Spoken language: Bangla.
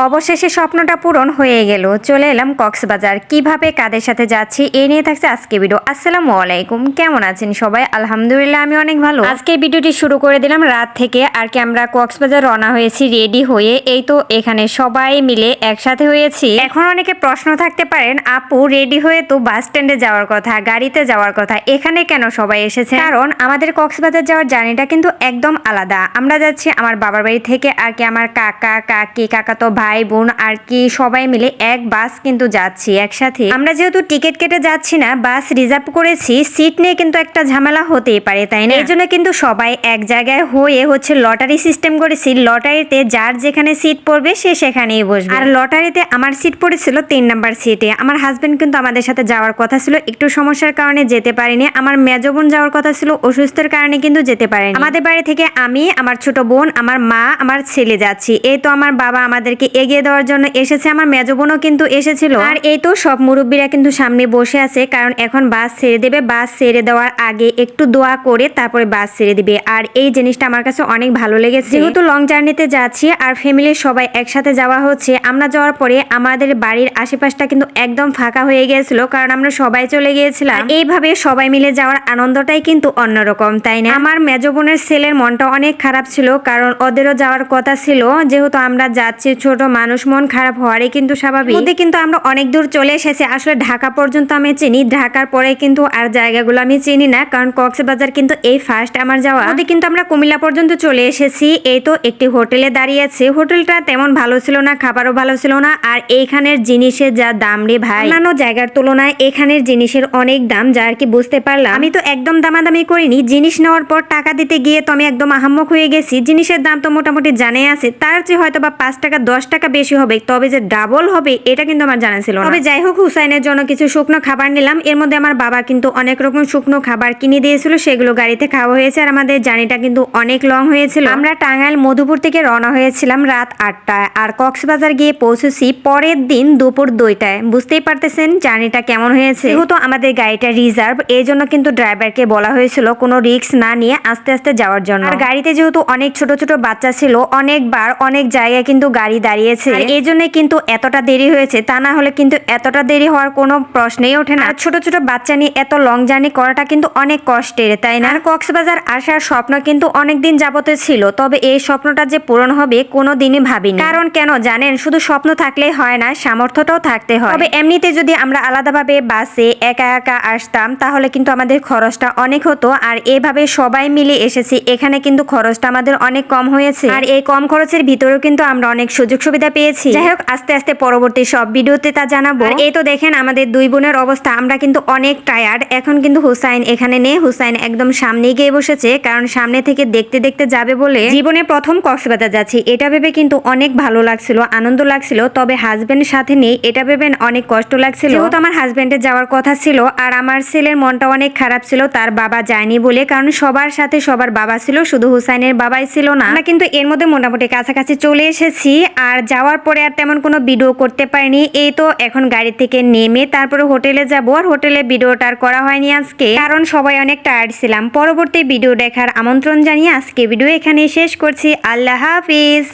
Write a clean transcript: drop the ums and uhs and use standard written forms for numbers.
অবশেষে স্বপ্নটা পূরণ হয়ে গেল। চলে এলাম কক্সবাজার। কিভাবে কাদের সাথে যাচ্ছি এই নিয়ে থাকছে আজকে ভিডিও। আসসালামু আলাইকুম, কেমন আছেন সবাই? আলহামদুলিল্লাহ আমি অনেক ভালো। আজকে ভিডিওটি শুরু করে দিলাম রাত থেকে। আর কি আমরা কক্সবাজার রওনা হয়েছি রেডি হয়ে। এই তো এখানে সবাই মিলে একসাথে হয়েছি। এখন অনেকে প্রশ্ন থাকতে পারেন, আপু রেডি হয়ে তো বাস স্ট্যান্ডে যাওয়ার কথা, গাড়িতে যাওয়ার কথা, এখানে কেন সবাই এসেছে? কারণ আমাদের কক্সবাজার যাওয়ার জার্নিটা কিন্তু একদম আলাদা। আমরা যাচ্ছি আমার বাবার বাড়ি থেকে আর কি আমার কাকা কাকি কাকাতো ভাই বোন আর কি সবাই মিলে এক বাস কিন্তু যাচ্ছি একসাথে। আমরা যেহেতু টিকিট কেটে যাচ্ছি না, বাস রিজার্ভ করেছি, সিট নিয়ে কিন্তু একটা ঝামেলা হতেই পারে, তাই না? এই জন্য কিন্তু সবাই এক জায়গায় হয়ে লটারি সিস্টেম করেছি। লটারিতে যার যেখানে সিট পড়বে সে সেখানেই বসবে। আর লটারিতে আমার সিট পড়েছিল 3 নাম্বার সিটে। আমার হাজবেন্ড কিন্তু আমাদের সাথে যাওয়ার কথা ছিল, একটু সমস্যার কারণে যেতে পারিনি। আমার মেজো বোন যাওয়ার কথা ছিল, অসুস্থের কারণে কিন্তু যেতে পারেনি। আমাদের বাড়ি থেকে আমি, আমার ছোট বোন, আমার মা, আমার ছেলে যাচ্ছি। এই তো আমার বাবা আমাদেরকে এগিয়ে দেওয়ার জন্য এসেছে, আমার মেজো বোনও কিন্তু এসেছিল। আর এই তো সব মুরব্বীরা কিন্তু সামনে বসে আছে, কারণ এখন বাস ছেড়ে দেবে। বাস ছেড়ে দেওয়ার আগে একটু দোয়া করে তারপরে বাস ছেড়ে দিবে। আর এই জিনিসটা আমার কাছে অনেক ভালো লেগেছে, যেহেতু লং জার্নিতে যাচ্ছি আর ফ্যামিলির সবাই একসাথে যাওয়া হচ্ছে। আমরা যাওয়ার পরে আমাদের বাড়ির আশেপাশটা কিন্তু একদম ফাঁকা হয়ে গিয়েছিল, কারণ আমরা সবাই চলে গিয়েছিলাম। এইভাবে সবাই মিলে যাওয়ার আনন্দটাই কিন্তু অন্যরকম, তাই না? আমার মেজো বোনের ছেলের মনটা অনেক খারাপ ছিল, কারণ ওদেরও যাওয়ার কথা ছিল। যেহেতু আমরা যাচ্ছি, ছোট মানুষ, মন খারাপ হওয়ারই কিন্তু স্বাভাবিক। কিন্তু আমরা অনেক দূর চলে এসেছি। আসলে ঢাকা পর্যন্ত আমি চিনি, ঢাকার পরে কিন্তু আর জায়গাগুলো আমি চিনি না, কারণ কক্সবাজার কিন্তু এই ফার্স্ট আমার যাওয়া। কিন্তু আমরা কুমিল্লা পর্যন্ত চলে এসেছি। এই তো একটি হোটেলে দাঁড়িয়েছি। হোটেলটা তেমন ভালো ছিল না, খাবারও ভালো ছিল না। আর এইখানের জিনিসের যা দাম রে ভাই, অন্যান্য জায়গার তুলনায় এখানের জিনিসের অনেক দাম, যা আর কি বুঝতে পারলাম। আমি তো একদম দামাদামি করিনি, জিনিস নেওয়ার পর টাকা দিতে গিয়ে তো আমি একদম আহাম্মক হয়ে গেছি। জিনিসের দাম তো মোটামুটি জানে আছে, তার চেয়ে হয়তো বা 5 টাকা 10 টাকা বেশি হবে, তবে যে ডাবল হবে এটা কিন্তু আমার জানা ছিল না। তবে যাই হোক, হুসাইনের জন্য কিছু শুকনো খাবার নিলাম। এর মধ্যে আমার বাবা কিন্তু অনেক রকম শুকনো খাবার কিনে দিয়েছিল, সেগুলো গাড়িতে খাওয়া হয়েছে। আর আমাদের জার্নিটা কিন্তু অনেক লং হয়েছিল। আমরা টাঙ্গাইল মধুপুর থেকে রওনা হয়েছিলাম রাত 8টায়, আর কক্সবাজার গিয়ে পৌঁছেছি পরের দিন দুপুর 2টায়। বুঝতেই পারতেছেন জার্নিটা কেমন হয়েছে। যেহেতু আমাদের গাড়িটা রিজার্ভ, এই জন্য কিন্তু ড্রাইভারকে বলা হয়েছিল কোনো রিস্ক না নিয়ে আস্তে আস্তে যাওয়ার জন্য। আর গাড়িতে যেহেতু অনেক ছোট ছোট বাচ্চা ছিল, অনেকবার অনেক জায়গায় কিন্তু গাড়ি দাঁড়িয়েছে, এই জন্য কিন্তু এতটা দেরি হয়েছে। তা না হলে কিন্তু এতটা দেরি হওয়ার কোনো প্রশ্নই ওঠে না। ছোট ছোট বাচ্চা নিয়ে এত লং জার্নি করাটা কিন্তু অনেক কষ্টের, তাই না? আর কক্সবাজার আসার স্বপ্ন কিন্তু অনেকদিন যাবতে ছিল, তবে এই স্বপ্নটা যে পূরণ হবে কোনো দিনই ভাবিনি। কারণ কেন জানেন, শুধু স্বপ্ন থাকলেই হয় না, সামর্থ্যটাও থাকতে হয়। তবে এমনিতে যদি আমরা আলাদাভাবে বাসে একা একা আসতাম, তাহলে কিন্তু আমাদের খরচটা অনেক হতো। আর এইভাবে সবাই মিলে এসেছি, এখানে কিন্তু খরচটা আমাদের অনেক কম হয়েছে। আর এই কম খরচের ভিতরেও কিন্তু আমরা অনেক সুযোগ সুবিধা পেয়েছি। যাই হোক, আস্তে আস্তে পরবর্তী সব ভিডিওতে তা জানাবো। এই তো দেখেন আমাদের দুই বোনের অবস্থা, আমরা কিন্তু অনেক টায়ার্ড। এখন কিন্তু হুসাইন এখানে নেই, হুসাইন একদম সামনে গিয়ে বসেছে, কারণ সামনে থেকে দেখতে দেখতে যাবে বলে। জীবনে প্রথম কক্সবাজার যাচ্ছি, এটা ভেবে কিন্তু অনেক ভালো লাগছিল, আনন্দ লাগছিল। তবে হাজবেন্ডের সাথে নেই, এটা ভেবে অনেক কষ্ট লাগছিল। যেহেতু আমার হাজবেন্ডের যাওয়ার কথা ছিল, আর আমার ছেলের মনটা অনেক খারাপ ছিল, তার বাবা যায়নি বলে। কারণ সবার সাথে সবার বাবা ছিল, শুধু হুসাইনের বাবাই ছিল না। আমরা কিন্তু এর মধ্যে মোটামুটি কাছাকাছি চলে এসেছি। আর যাওয়ার পরে আর তেমন কোনো ভিডিও করতে পারিনি। এই তো এখন গাড়ি থেকে নেমে তারপরে হোটেলে যাবো। আর হোটেলে ভিডিওটা আর করা হয়নি আজকে, কারণ সবাই অনেক টায়ার্ড ছিলাম। পরবর্তী ভিডিও দেখার আমন্ত্রণ জানিয়ে আজকে ভিডিও এখানে শেষ করছি। আল্লাহ হাফিজ।